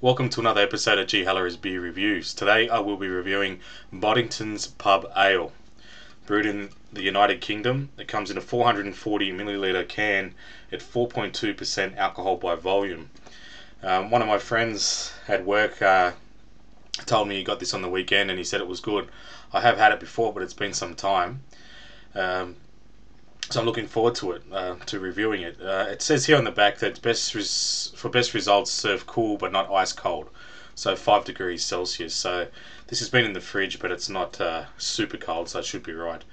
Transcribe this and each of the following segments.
Welcome to another episode of G. Halloran's Beer Reviews. Today I will be reviewing Boddingtons Pub Ale. Brewed in the United Kingdom, it comes in a 440ml can at 4.2% alcohol by volume. One of my friends at work told me he got this on the weekend and he said it was good. I have had it before, but it's been some time. So I'm looking forward to it, to reviewing it. It says here on the back that best results serve cool but not ice cold, so 5 degrees Celsius. So this has been in the fridge, but it's not super cold, so it should be right.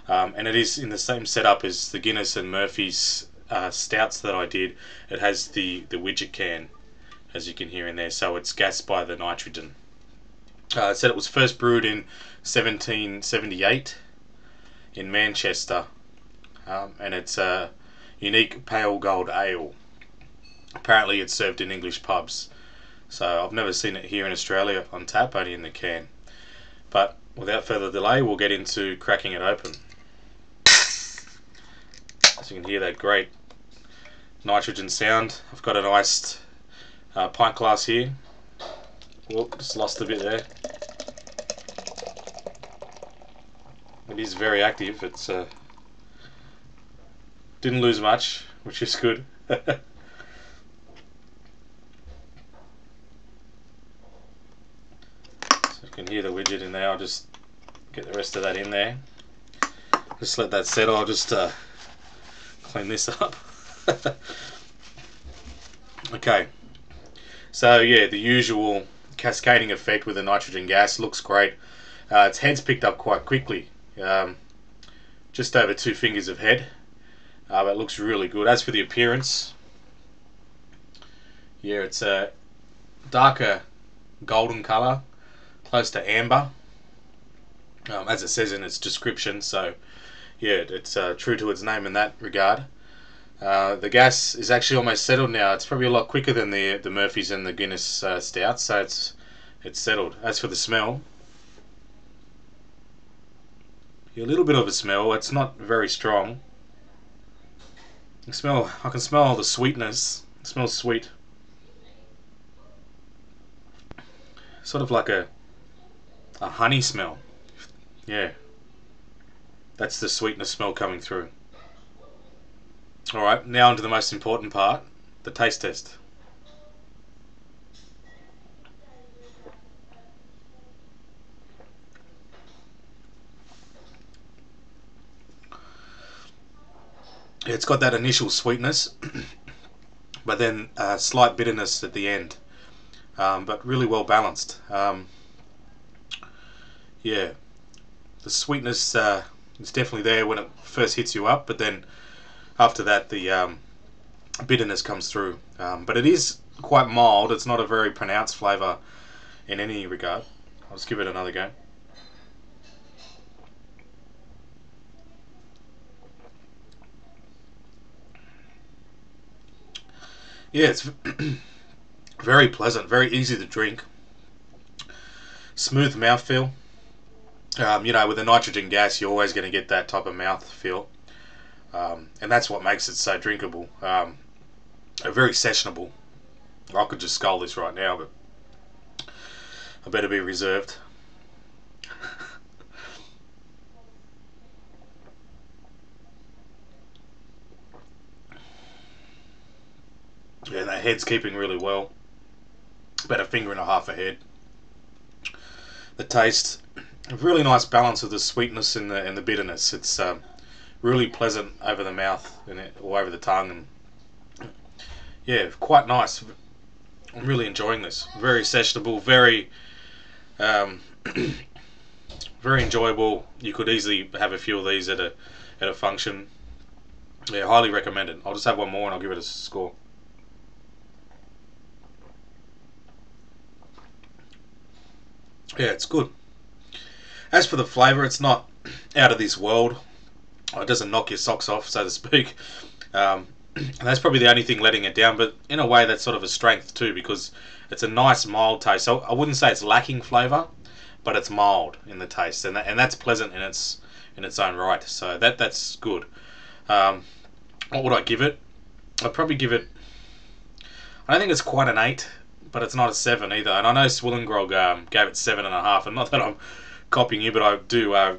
And it is in the same setup as the Guinness and Murphy's stouts that I did. It has the widget can, as you can hear in there, so it's gassed by the nitrogen. It said it was first brewed in 1778 in Manchester. And it's a unique pale gold ale. Apparently it's served in English pubs, so I've never seen it here in Australia on tap, only in the can. But without further delay, we'll get into cracking it open. As you can hear that great nitrogen sound. I've got an iced pint glass here. Whoop, just lost a bit there. It is very active. It's didn't lose much, which is good. So you can hear the widget in there. I'll just get the rest of that in there. Just let that settle. I'll just clean this up. Okay. So yeah, the usual cascading effect with the nitrogen gas. Looks great. Its head's picked up quite quickly. Just over 2 fingers of head. But it looks really good. As for the appearance, yeah, it's a darker golden colour, close to amber, as it says in its description. So yeah, it's true to its name in that regard. The gas is actually almost settled now. It's probably a lot quicker than the Murphy's and the Guinness stouts, so it's settled. As for the smell, yeah, a little bit of a smell. It's not very strong. I can smell the sweetness. It smells sweet. Sort of like a honey smell. Yeah. That's the sweetness smell coming through. Alright, now on to the most important part, the taste test. It's got that initial sweetness, but then a slight bitterness at the end, but really well balanced. Yeah, the sweetness is definitely there when it first hits you up, but then after that the bitterness comes through. But it is quite mild. It's not a very pronounced flavour in any regard. I'll just give it another go. Yeah, it's very pleasant, very easy to drink. Smooth mouthfeel. You know, with the nitrogen gas, you're always going to get that type of mouthfeel. And that's what makes it so drinkable. Very sessionable. I could just scull this right now, but I better be reserved. Yeah, that head's keeping really well. About a finger and a half ahead. The taste, a really nice balance of the sweetness and the bitterness. It's really pleasant over the mouth or over the tongue, and yeah, quite nice. I'm really enjoying this. Very sessionable, very very enjoyable. You could easily have a few of these at a function. Yeah, highly recommended. I'll just have one more and I'll give it a score. Yeah, it's good. As for the flavour, it's not out of this world. It doesn't knock your socks off, so to speak. And that's probably the only thing letting it down, but in a way that's sort of a strength too, because it's a nice mild taste. So I wouldn't say it's lacking flavour, but it's mild in the taste, and that's pleasant in its own right. So that's good. What would I give it? I'd probably give it, I don't think it's quite an 8, but it's not a 7 either. And I know Swillengrog gave it 7.5, and not that I'm copying you, but I do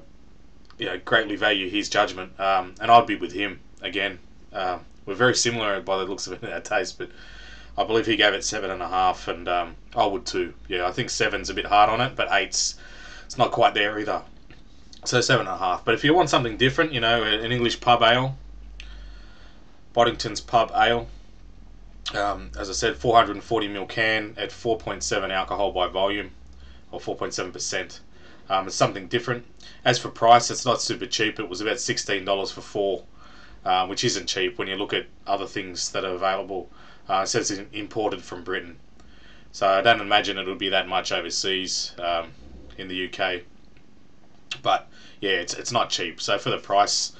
greatly value his judgment, and I'd be with him again. We're very similar by the looks of it in our taste, but I believe he gave it 7.5, and I would too. Yeah, I think 7's a bit hard on it, but 8's it's not quite there either. So 7.5. But if you want something different, an English pub ale, Boddingtons Pub Ale. As I said, 440ml can at 4.7 alcohol by volume, or 4.7%. It's something different. As for price, it's not super cheap. It was about $16 for 4, which isn't cheap when you look at other things that are available. It says it's imported from Britain, so I don't imagine it would be that much overseas in the UK. But yeah, it's not cheap. So for the price,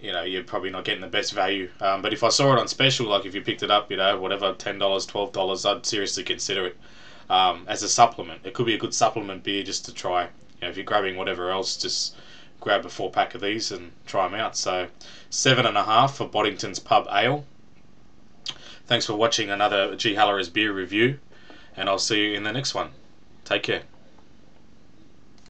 you're probably not getting the best value. But if I saw it on special, like if you picked it up, whatever, $10, $12, I'd seriously consider it as a supplement. It could be a good supplement beer just to try. If you're grabbing whatever else, just grab a 4-pack of these and try them out. So 7.5 for Boddingtons Pub Ale. Thanks for watching another G. Halloran's beer review, and I'll see you in the next one. Take care.